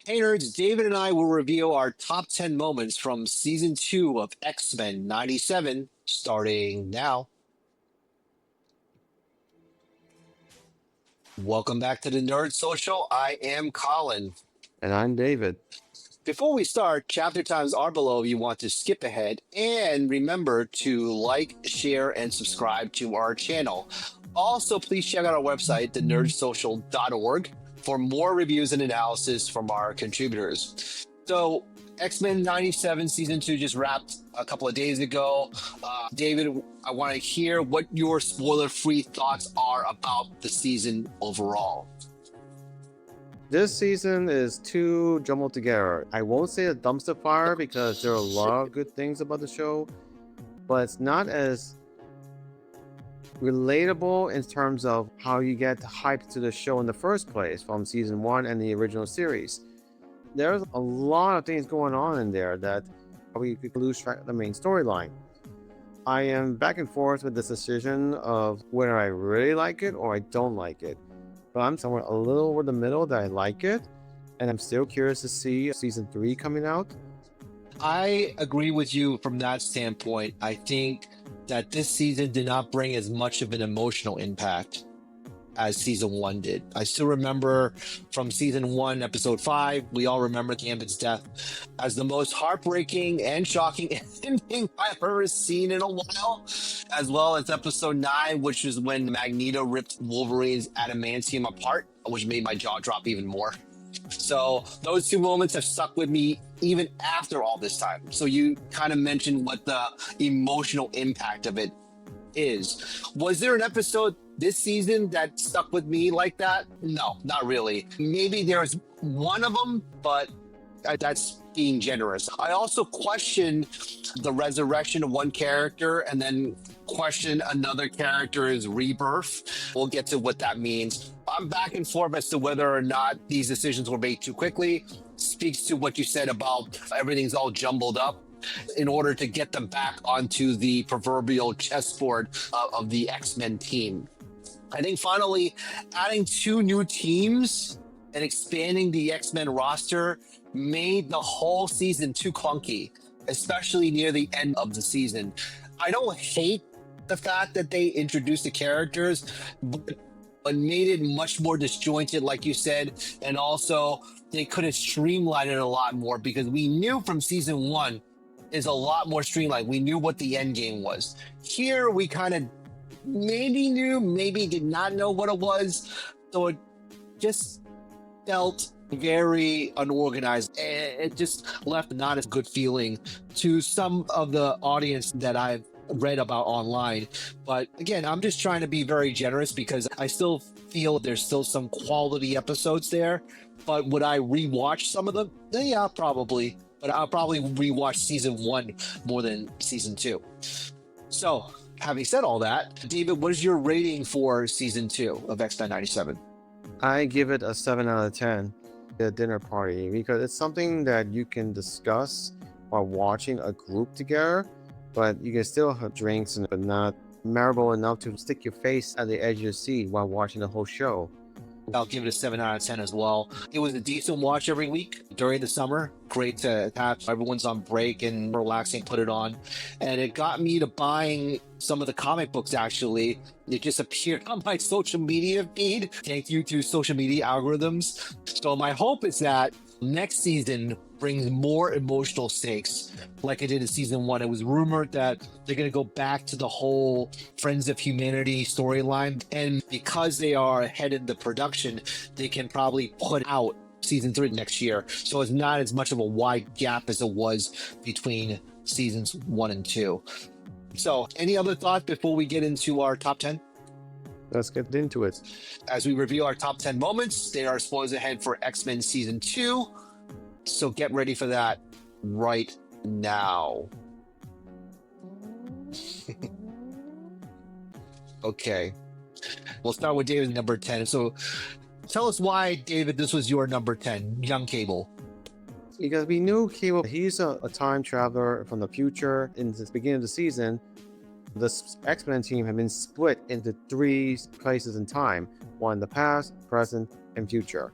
Hey nerds, David and I will review our top 10 moments from season 2 of X-Men 97, starting now. Welcome back to the Nerd Social. I am Colin. And I'm David. Before we start, chapter times are below if you want to skip ahead. And remember to like, share, and subscribe to our channel. Also, please check out our website, thenerdsocial.org, for more reviews and analysis from our contributors. So, X-Men 97 Season 2 just wrapped a couple of days ago. David, I want to hear what your spoiler-free thoughts are about the season overall. This season is too jumbled together. I won't say a dumpster fire because there are a lot of good things about the show, but it's not as relatable in terms of how you get hyped to the show in the first place from season 1 and the original series. There's a lot of things going on in there that we could lose track of the main storyline. I am back and forth with this decision of whether I really like it or I don't like it. But I'm somewhere a little over the middle that I like it, and I'm still curious to see season 3 coming out. I agree with you from that standpoint. I think that this season did not bring as much of an emotional impact as season 1 did. I still remember from season 1, episode 5, we all remember Gambit's death as the most heartbreaking and shocking ending I've ever seen in a while, as well as episode 9, which is when Magneto ripped Wolverine's adamantium apart, which made my jaw drop even more. So those two moments have stuck with me even after all this time. So you kind of mentioned what the emotional impact of it is. Was there an episode this season that stuck with me like that? No, not really. Maybe there's one of them, but that's being generous. I also questioned the resurrection of one character and then question another character's rebirth. We'll get to what that means. I'm back and forth as to whether or not these decisions were made too quickly. Speaks to what you said about everything's all jumbled up in order to get them back onto the proverbial chessboard of the X-Men team. I think finally adding 2 new teams and expanding the X-Men roster made the whole season too clunky, especially near the end of the season. I don't hate the fact that they introduced the characters, but made it much more disjointed, like you said, and also they could have streamlined it a lot more because we knew from season 1 is a lot more streamlined. We knew what the end game was. Here we kind of maybe knew, maybe did not know what it was, so it just felt very unorganized. It just left not as good feeling to some of the audience that I've read about online. But again, I'm just trying to be very generous because I still feel there's still some quality episodes there. But would I rewatch some of them? Yeah, probably. But I'll probably rewatch season 1 more than season 2. So, having said all that, David, what is your rating for season 2 of X-Men 97? I give it a 7 out of 10, the dinner party, because it's something that you can discuss while watching a group together, but you can still have drinks but not memorable enough to stick your face at the edge of your seat while watching the whole show. I'll give it a 7 out of 10 as well. It was a decent watch every week during the summer. Great to have everyone's on break and relaxing, put it on. And it got me to buying some of the comic books, actually. It just appeared on my social media feed. Thank you to social media algorithms. So my hope is that next season brings more emotional stakes like it did in season 1. It was rumored that they're going to go back to the whole Friends of Humanity storyline, and because they are ahead in the production, they can probably put out season 3 next year, so it's not as much of a wide gap as it was between seasons 1 and 2. So any other thoughts before we get into our top 10? Let's get into it. As we review our top 10 moments, they are spoilers ahead for X-Men season 2, so get ready for that right now. Okay, we'll start with David's number 10. So tell us why, David, this was your number 10, Young Cable. Because we knew Cable, he's a time traveler from the future. In the beginning of the season, the X-Men team had been split into 3 places in time, one in the past, present, and future.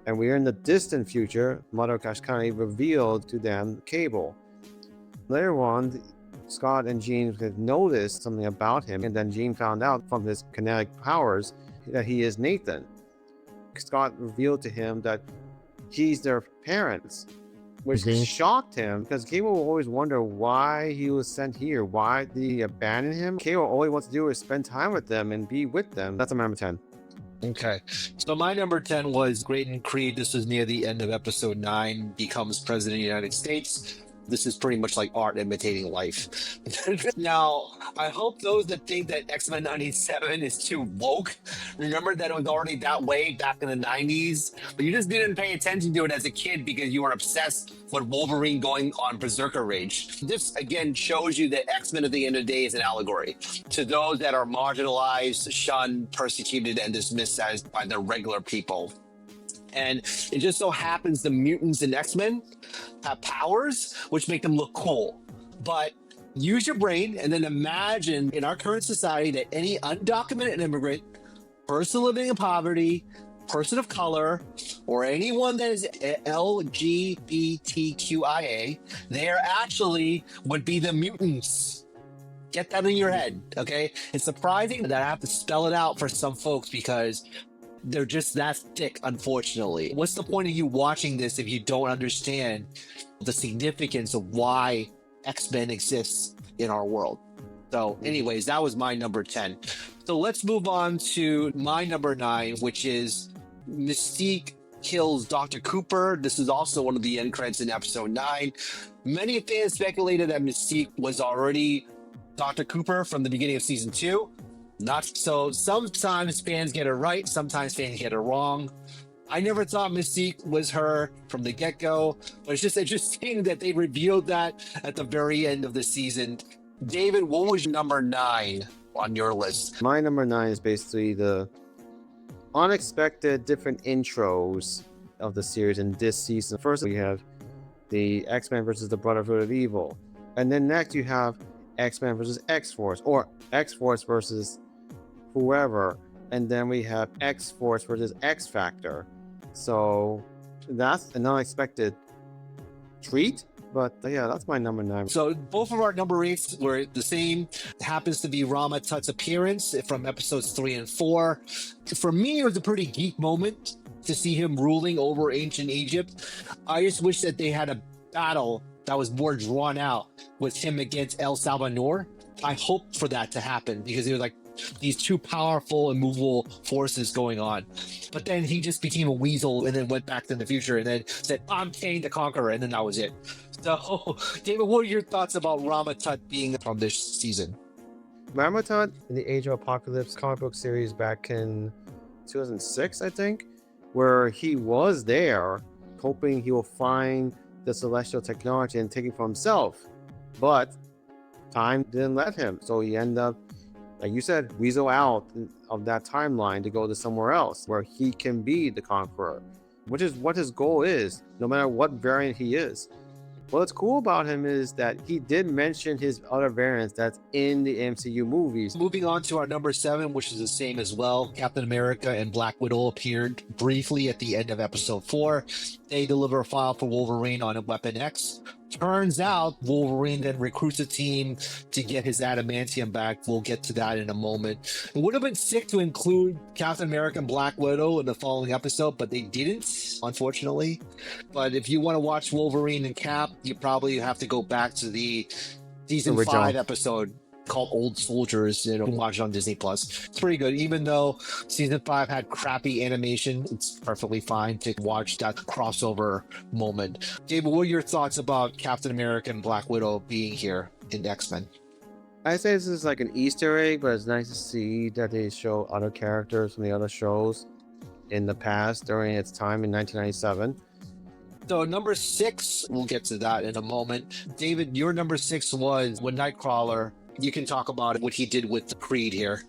And we're in the distant future. Mother Kashkani revealed to them Cable. Later on, Scott and Jean had noticed something about him, and then Jean found out from his kinetic powers that he is Nathan. Scott revealed to him that he's their parents, which shocked him because Cable will always wonder why he was sent here. Why did he abandon him? Cable all he wants to do is spend time with them and be with them. That's my number 10. Okay, so my number 10 was Graydon Creed. This was near the end of episode 9, becomes president of the United States. This is pretty much like art imitating life. Now, I hope those that think that X-Men 97 is too woke, remember that it was already that way back in the 90s, but you just didn't pay attention to it as a kid because you were obsessed with Wolverine going on Berserker Rage. This, again, shows you that X-Men at the end of the day is an allegory to those that are marginalized, shunned, persecuted, and dismissed as by the regular people. And it just so happens the mutants in X-Men have powers which make them look cool. But use your brain and then imagine in our current society that any undocumented immigrant, person living in poverty, person of color, or anyone that is LGBTQIA, they are actually would be the mutants. Get that in your head, okay? It's surprising that I have to spell it out for some folks because they're just that thick, unfortunately. What's the point of you watching this if you don't understand the significance of why X-Men exists in our world? So anyways, that was my number 10. So let's move on to my number 9, which is Mystique kills Dr. Cooper. This is also one of the end credits in episode 9. Many fans speculated that Mystique was already Dr. Cooper from the beginning of season 2. Not so. Sometimes fans get it right, sometimes fans get it wrong. I never thought Mystique was her from the get-go, but it's just interesting that they revealed that at the very end of the season. David, what was your number 9 on your list? My number 9 is basically the unexpected different intros of the series in this season. First, we have the X-Men versus the Brotherhood of Evil. And then next you have X-Men versus X-Force, or X-Force versus whoever, and then we have X-Force versus X-Factor. So that's an unexpected treat, but yeah, that's my number 9. So both of our number 8s were the same. It happens to be Rama Tut's appearance from episodes 3 and 4. For me, it was a pretty geek moment to see him ruling over ancient Egypt. I just wish that they had a battle that was more drawn out with him against El Salvador. I hope for that to happen because it was like these two powerful, immovable forces going on. But then he just became a weasel and then went back to the future and then said, I'm Kane the Conqueror, and then that was it. So, David, what are your thoughts about Rama Tut being from this season? Rama Tut in the Age of Apocalypse comic book series back in 2006, I think, where he was there hoping he will find the celestial technology and take it for himself. But time didn't let him. So he ended up, like you said, weasel out of that timeline to go to somewhere else where he can be the Conqueror, which is what his goal is, no matter what variant he is. What's cool about him is that he did mention his other variants that's in the MCU movies. Moving on to our number 7, which is the same as well. Captain America and Black Widow appeared briefly at the end of episode 4. They deliver a file for Wolverine on a Weapon X. Turns out Wolverine then recruits a team to get his adamantium back. We'll get to that in a moment. It would have been sick to include Captain America and Black Widow in the following episode, but they didn't, unfortunately. But if you want to watch Wolverine and Cap, you probably have to go back to the season 5 episode called Old Soldiers. You can watch it on Disney Plus. It's pretty good. Even though season 5 had crappy animation, it's perfectly fine to watch that crossover moment. David, what are your thoughts about Captain America and Black Widow being here in X-Men? I say this is like an Easter egg, but it's nice to see that they show other characters from the other shows in the past during its time in 1997. So number 6, we'll get to that in a moment. David, your number 6 was when Nightcrawler. You can talk about what he did with the Creed here.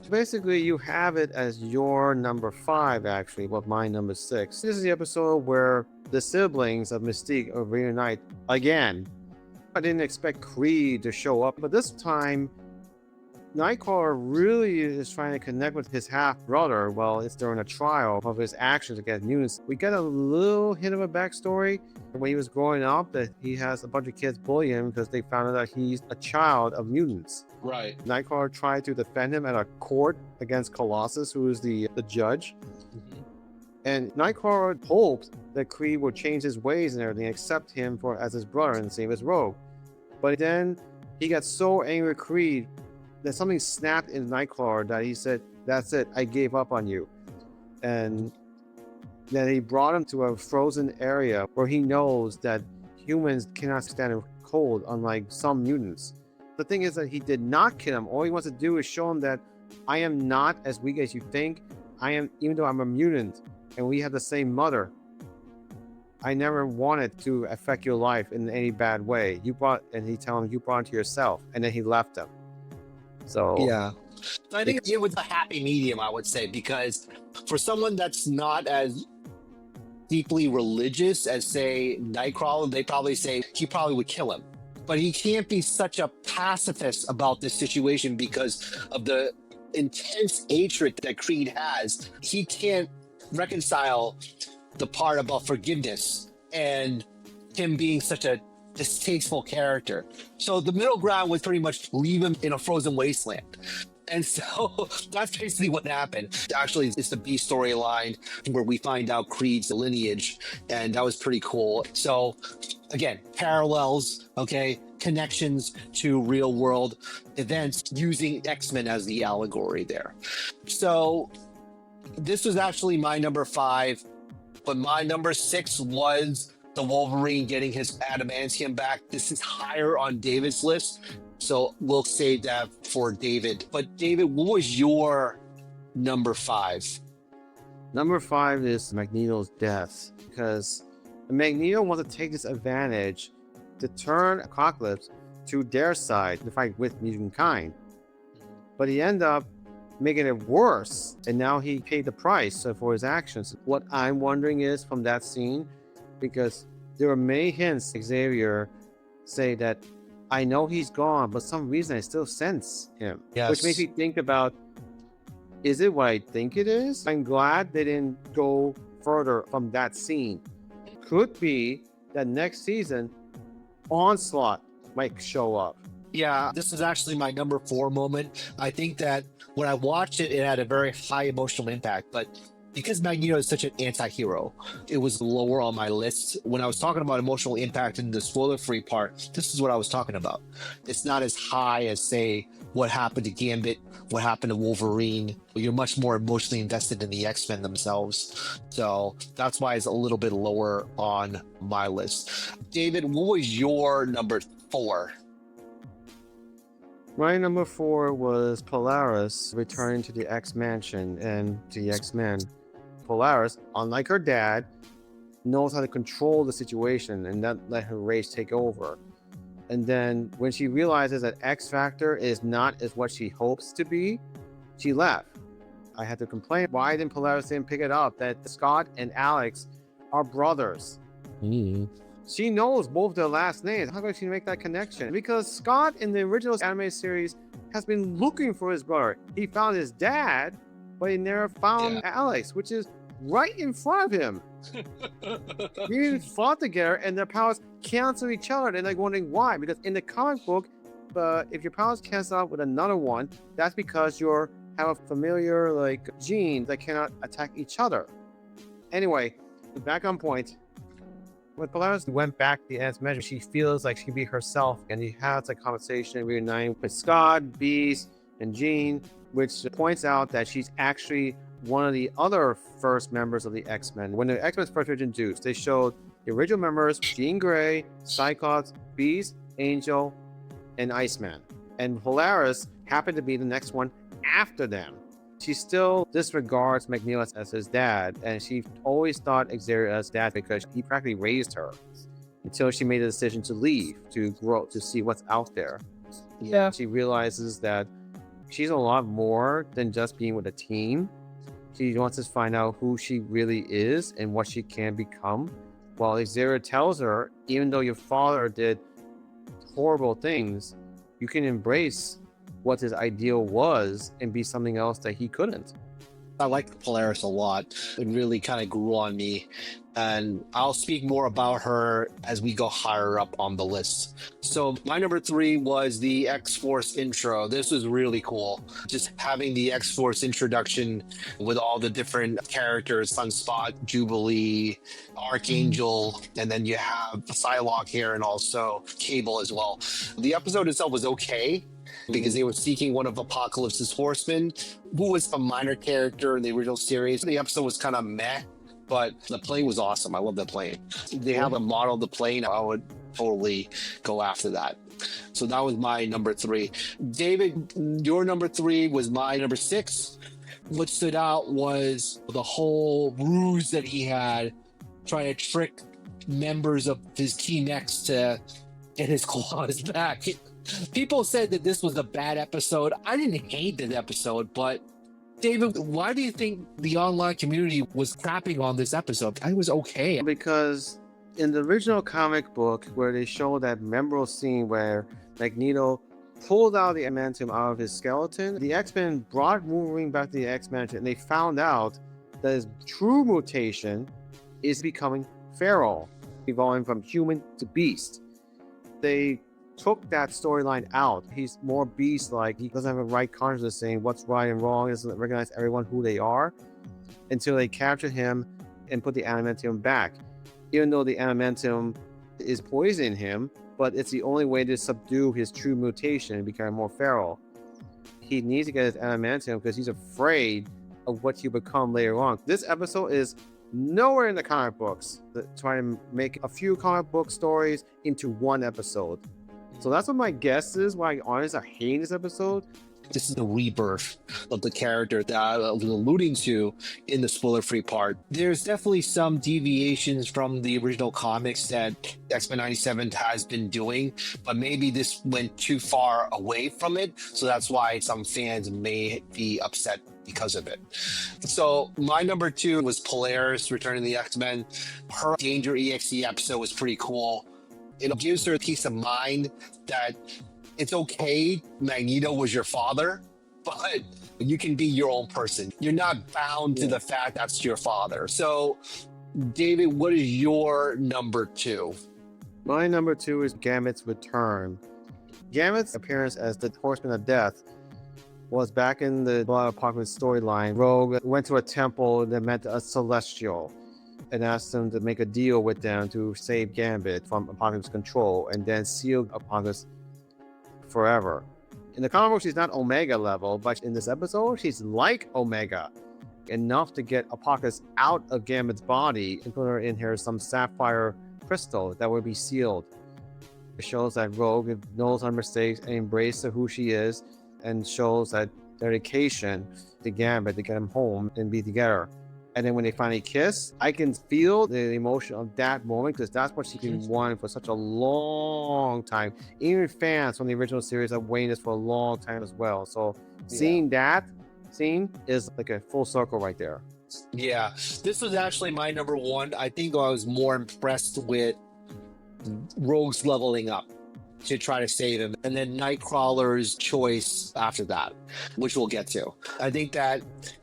Basically, you have it as your number 5, actually, but my number 6. This is the episode where the siblings of Mystique reunite again. I didn't expect Creed to show up, but this time Nightcrawler really is trying to connect with his half-brother while it's during a trial of his actions against mutants. We get a little hint of a backstory when he was growing up that he has a bunch of kids bully him because they found out that he's a child of mutants. Right. Nightcrawler tried to defend him at a court against Colossus, who is the judge. Mhm. And Nightcrawler hoped that Creed would change his ways and everything, accept him as his brother and save his Rogue. But then he got so angry with Creed that something snapped in Nightcrawler that he said, "That's it, I gave up on you." And then he brought him to a frozen area where he knows that humans cannot stand a cold, unlike some mutants. The thing is that he did not kill him. All he wants to do is show him that I am not as weak as you think. I am, even though I'm a mutant and we have the same mother, I never wanted to affect your life in any bad way. And he tell him, you brought it to yourself. And then he left him. So Yeah. I think it was a happy medium, I would say, because for someone that's not as deeply religious as, say, Nightcrawler, they probably say he probably would kill him. But he can't be such a pacifist about this situation because of the intense hatred that Creed has. He can't reconcile the part about forgiveness and him being such a distasteful character. So the middle ground was pretty much leave him in a frozen wasteland. And so that's basically what happened. Actually, it's the B storyline where we find out Creed's lineage, and that was pretty cool. So again, parallels, okay, connections to real world events using X-Men as the allegory there. So this was actually my number 5, but my number 6 was the Wolverine getting his adamantium back. This is higher on David's list, so we'll save that for David. But David, what was your number 5? Number 5 is Magneto's death, because Magneto wants to take this advantage to turn Apocalypse to their side to fight with mutant kind. But he ended up making it worse, and now he paid the price for his actions. What I'm wondering is from that scene, because there were many hints Xavier say that I know he's gone, but some reason I still sense him. Yes. Which makes me think about, is it what I think it is? I'm glad they didn't go further from that scene. Could be that next season Onslaught might show up. Yeah, this is actually my number 4 moment. I think that when I watched it, it had a very high emotional impact, but because Magneto is such an anti-hero, it was lower on my list. When I was talking about emotional impact in the spoiler-free part, this is what I was talking about. It's not as high as, say, what happened to Gambit, what happened to Wolverine. You're much more emotionally invested in the X-Men themselves. So that's why it's a little bit lower on my list. David, what was your number 4? My number 4 was Polaris returning to the X-Mansion and to the X-Men. Polaris, unlike her dad, knows how to control the situation and not let her rage take over. And then when she realizes that X Factor is not as what she hopes to be, she left. I had to complain, why didn't Polaris pick it up that Scott and Alex are brothers? She knows both their last names. How can she make that connection? Because Scott in the original anime series has been looking for his brother. He found his dad, but he never found Alex, which is right in front of him. We fought together and their powers cancel each other. And they're wondering why. Because in the comic book, if your powers cancel out with another one, that's because you have a familiar gene that cannot attack each other. Anyway, back on point. When Polaris went back to the Ants measure, she feels like she can be herself, and he has a conversation reuniting with Scott, Beast, and Jean, which points out that she's actually one of the other first members of the X-Men. When the X-Men first were introduced, they showed the original members, Jean Grey, Cyclops, Beast, Angel, and Iceman. And Polaris happened to be the next one after them. She still disregards Magneto as his dad, and she always thought Xavier as dad because he practically raised her until she made the decision to leave, to grow, to see what's out there. Yeah. She realizes that she's a lot more than just being with a team. She wants to find out who she really is and what she can become. While Xavier tells her, even though your father did horrible things, you can embrace what his ideal was and be something else that he couldn't. I like Polaris a lot. It really kind of grew on me. And I'll speak more about her as we go higher up on the list. So my number 3 was the X-Force intro. This was really cool. Just having the X-Force introduction with all the different characters, Sunspot, Jubilee, Archangel, and then you have Psylocke here and also Cable as well. The episode itself was okay, because they were seeking one of Apocalypse's horsemen, who was a minor character in the original series. The episode was kind of meh, but the plane was awesome. I love that plane. They have a model of the plane. I would totally go after that. So that was my number 3. David, your number 3 was my number 6. What stood out was the whole ruse that he had trying to trick members of his Team X to get his claws back. People said that this was a bad episode. I didn't hate that episode, but David, why do you think the online community was crapping on this episode? I was okay. Because in the original comic book, where they show that memorable scene where Magneto pulled out the adamantium out of his skeleton, the X-Men brought Wolverine back to the X-Men, and they found out that his true mutation is becoming feral, evolving from human to beast. They took that storyline out. He's more beast-like. He doesn't have a right consciousness saying what's right and wrong. He doesn't recognize everyone who they are until they captured him and put the adamantium back. Even though the adamantium is poisoning him, but it's the only way to subdue his true mutation and become more feral. He needs to get his adamantium because he's afraid of what he'll become later on. This episode is nowhere in the comic books. They're trying to make a few comic book stories into one episode. So that's what my guess is, why honestly I hate this episode. This is the rebirth of the character that I was alluding to in the spoiler-free part. There's definitely some deviations from the original comics that X-Men 97 has been doing, but maybe this went too far away from it, so that's why some fans may be upset because of it. So my number 2 was Polaris, Returning the X-Men. Her Danger EXE episode was pretty cool. It gives her a peace of mind that it's okay, Magneto was your father, but you can be your own person. You're not bound to the fact that's your father. So, David, what is your number 2? My number 2 is Gambit's return. Gambit's appearance as the Horseman of Death was back in the Blood Apocalypse storyline. Rogue went to a temple that met a Celestial and asked them to make a deal with them to save Gambit from Apocalypse control and then seal Apocalypse forever. In the comic book, she's not Omega level, but in this episode, she's like Omega, enough to get Apocalypse out of Gambit's body and put her in here some sapphire crystal that will be sealed. It shows that Rogue knows her mistakes and embraces who she is, and shows that dedication to Gambit to get him home and be together. And then when they finally kiss, I can feel the emotion of that moment, because that's what she's been wanting for such a long time. Even fans from the original series have waited this for a long time as well. So seeing that scene is like a full circle right there. Yeah, this was actually my number 1. I think I was more impressed with Rogue's leveling up to try to save him, and then Nightcrawler's choice after that, which we'll get to. I think that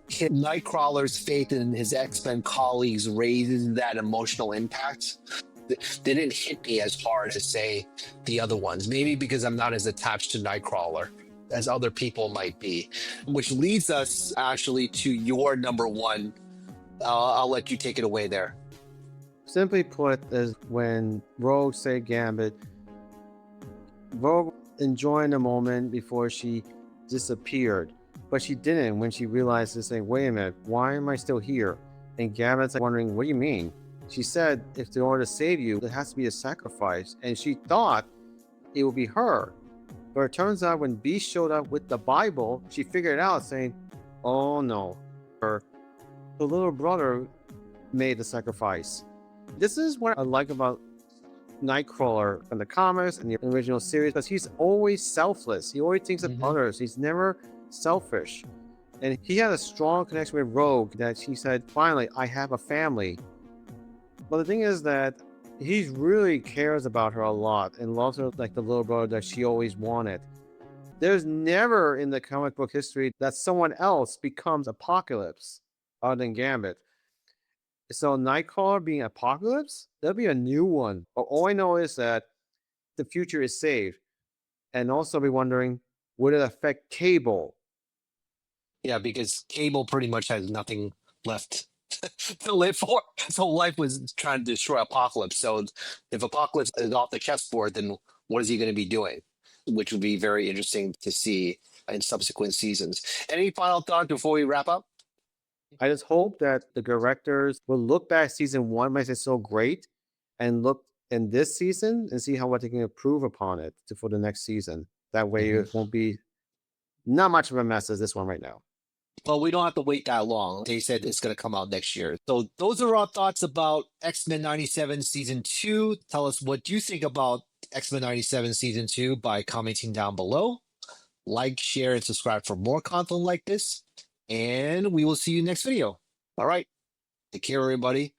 Nightcrawler's faith in his X-Men colleagues raises that emotional impact. They didn't hit me as hard as, say, the other ones. Maybe because I'm not as attached to Nightcrawler as other people might be. Which leads us actually to your number 1. I'll let you take it away there. Simply put, is when Rogue saved Gambit, Rogue enjoying the moment before she disappeared. But she didn't when she realized this thing, wait a minute, why am I still here? And Gambit's like wondering, what do you mean? She said, if in order to save you, there has to be a sacrifice. And she thought it would be her. But it turns out when Beast showed up with the Bible, she figured it out, saying, oh no, her little brother made the sacrifice. This is what I like about Nightcrawler in the comics and the original series, because he's always selfless. He always thinks of others. He's never selfish. And he had a strong connection with Rogue that she said, finally, I have a family. But the thing is that he really cares about her a lot and loves her like the little brother that she always wanted. There's never in the comic book history that someone else becomes Apocalypse other than Gambit. So Nightcrawler being Apocalypse, that'll be a new one. But all I know is that the future is saved. And also be wondering, would it affect Cable? Yeah, because Cable pretty much has nothing left to live for. His whole life was trying to destroy Apocalypse. So if Apocalypse is off the chessboard, then what is he going to be doing? Which would be very interesting to see in subsequent seasons. Any final thoughts before we wrap up? I just hope that the directors will look back season one, might say so great, and look in this season and see how what they can improve upon it for the next season. That way it won't be not much of a mess as this one right now. Well, we don't have to wait that long. They said it's going to come out next year. So those are our thoughts about X-Men 97 Season 2. Tell us what you think about X-Men 97 Season 2 by commenting down below. Like, share, and subscribe for more content like this. And we will see you next video. All right. Take care, everybody.